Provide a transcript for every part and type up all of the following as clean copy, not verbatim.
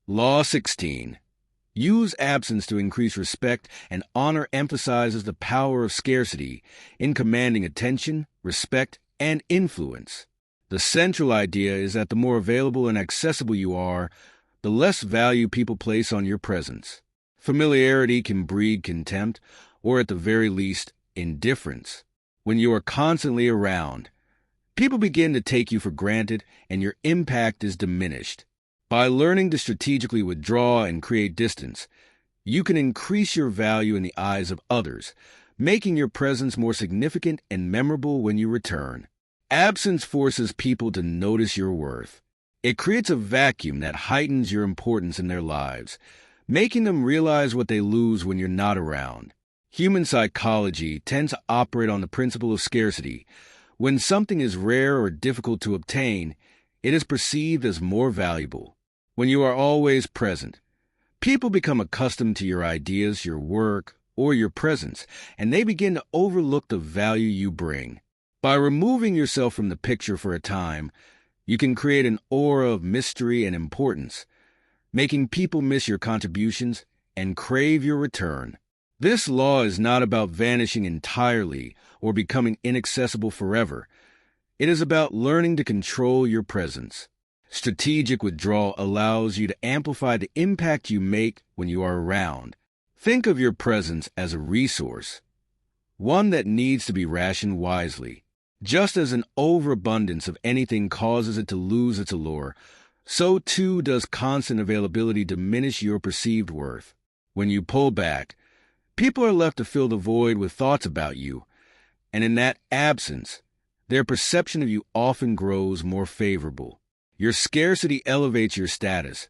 Law 16. Use absence to increase respect, and honor emphasizes the power of scarcity in commanding attention, respect, and influence. The central idea is that the more available and accessible you are, the less value people place on your presence. Familiarity can breed contempt, or at the very least, indifference. When you are constantly around, people begin to take you for granted and your impact is diminished. By learning to strategically withdraw and create distance, you can increase your value in the eyes of others, making your presence more significant and memorable when you return. Absence forces people to notice your worth. It creates a vacuum that heightens your importance in their lives, making them realize what they lose when you're not around. Human psychology tends to operate on the principle of scarcity. When something is rare or difficult to obtain, it is perceived as more valuable. When you are always present, people become accustomed to your ideas, your work, or your presence, and they begin to overlook the value you bring. By removing yourself from the picture for a time, you can create an aura of mystery and importance, making people miss your contributions and crave your return. This law is not about vanishing entirely or becoming inaccessible forever. It is about learning to control your presence. Strategic withdrawal allows you to amplify the impact you make when you are around. Think of your presence as a resource, one that needs to be rationed wisely. Just as an overabundance of anything causes it to lose its allure, so too does constant availability diminish your perceived worth. When you pull back, people are left to fill the void with thoughts about you, and in that absence, their perception of you often grows more favorable. Your scarcity elevates your status,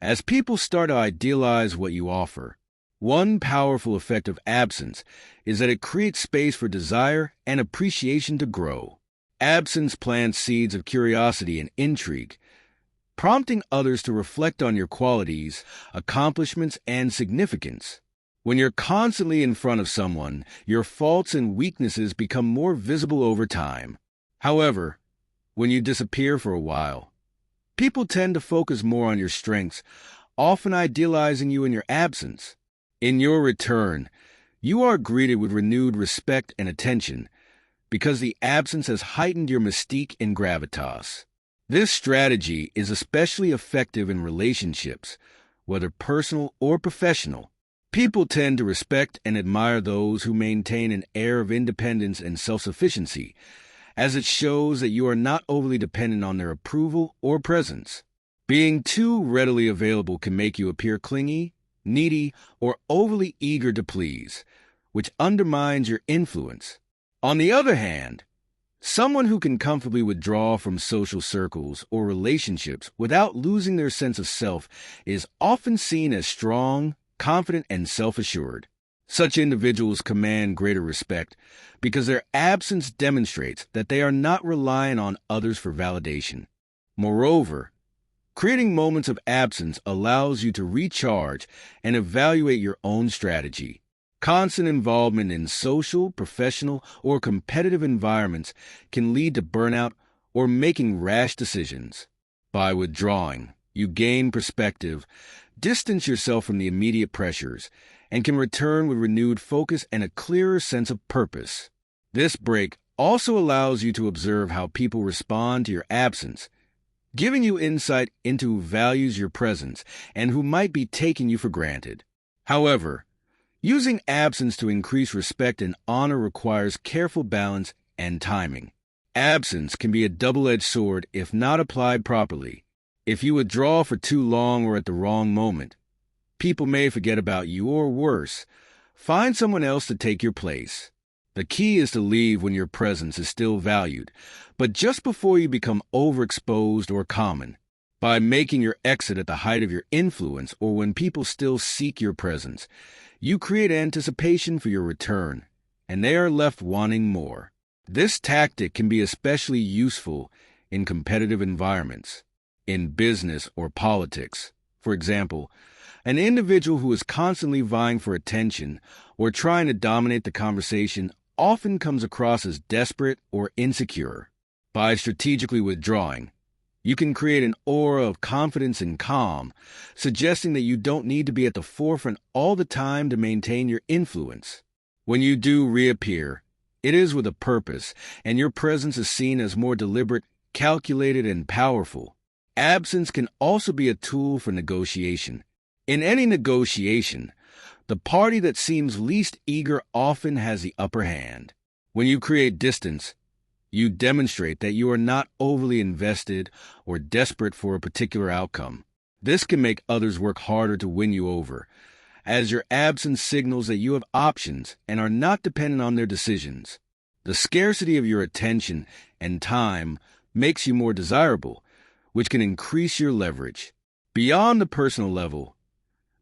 as people start to idealize what you offer. One powerful effect of absence is that it creates space for desire and appreciation to grow. Absence plants seeds of curiosity and intrigue, prompting others to reflect on your qualities, accomplishments, and significance. When you're constantly in front of someone, your faults and weaknesses become more visible over time. However, when you disappear for a while, people tend to focus more on your strengths, often idealizing you in your absence. In your return, you are greeted with renewed respect and attention because the absence has heightened your mystique and gravitas. This strategy is especially effective in relationships, whether personal or professional. People tend to respect and admire those who maintain an air of independence and self-sufficiency, as it shows that you are not overly dependent on their approval or presence. Being too readily available can make you appear clingy, needy, or overly eager to please, which undermines your influence. On the other hand, someone who can comfortably withdraw from social circles or relationships without losing their sense of self is often seen as strong, confident, and self-assured. Such individuals command greater respect because their absence demonstrates that they are not reliant on others for validation. Moreover, creating moments of absence allows you to recharge and evaluate your own strategy. Constant involvement in social, professional, or competitive environments can lead to burnout or making rash decisions. By withdrawing, you gain perspective, distance yourself from the immediate pressures, and can return with renewed focus and a clearer sense of purpose. This break also allows you to observe how people respond to your absence, giving you insight into who values your presence and who might be taking you for granted. However, using absence to increase respect and honor requires careful balance and timing. Absence can be a double-edged sword if not applied properly. If you withdraw for too long or at the wrong moment, people may forget about you or worse, find someone else to take your place. The key is to leave when your presence is still valued, but just before you become overexposed or common. By making your exit at the height of your influence or when people still seek your presence, you create anticipation for your return, and they are left wanting more. This tactic can be especially useful in competitive environments, in business or politics. For example, an individual who is constantly vying for attention or trying to dominate the conversation often comes across as desperate or insecure. By strategically withdrawing, You can create an aura of confidence and calm, suggesting that you don't need to be at the forefront all the time to maintain your influence. When you do reappear, it is with a purpose, and your presence is seen as more deliberate, calculated, and powerful. Absence can also be a tool for negotiation. In any negotiation, the party that seems least eager often has the upper hand. When you create distance, you demonstrate that you are not overly invested or desperate for a particular outcome. This can make others work harder to win you over, as your absence signals that you have options and are not dependent on their decisions. The scarcity of your attention and time makes you more desirable, which can increase your leverage. Beyond the personal level,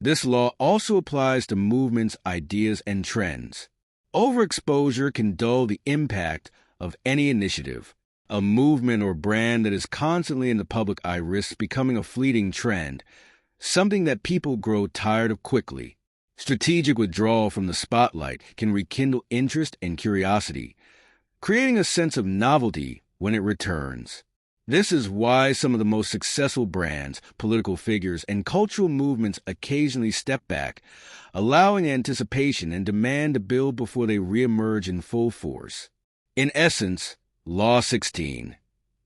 this law also applies to movements, ideas, and trends. Overexposure can dull the impact of any initiative. A movement or brand that is constantly in the public eye risks becoming a fleeting trend, something that people grow tired of quickly. Strategic withdrawal from the spotlight can rekindle interest and curiosity, creating a sense of novelty when it returns. This is why some of the most successful brands, political figures, and cultural movements occasionally step back, allowing anticipation and demand to build before they reemerge in full force. In essence, Law 16.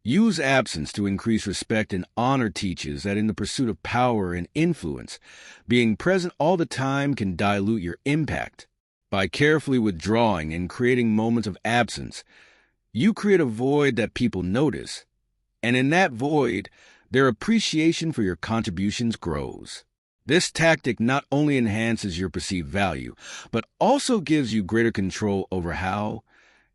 Use absence to increase respect and honor teaches that in the pursuit of power and influence, being present all the time can dilute your impact. By carefully withdrawing and creating moments of absence, you create a void that people notice, and in that void, their appreciation for your contributions grows. This tactic not only enhances your perceived value, but also gives you greater control over how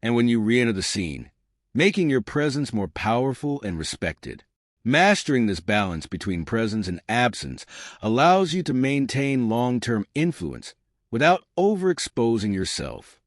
and when you re-enter the scene, making your presence more powerful and respected. Mastering this balance between presence and absence allows you to maintain long-term influence without overexposing yourself.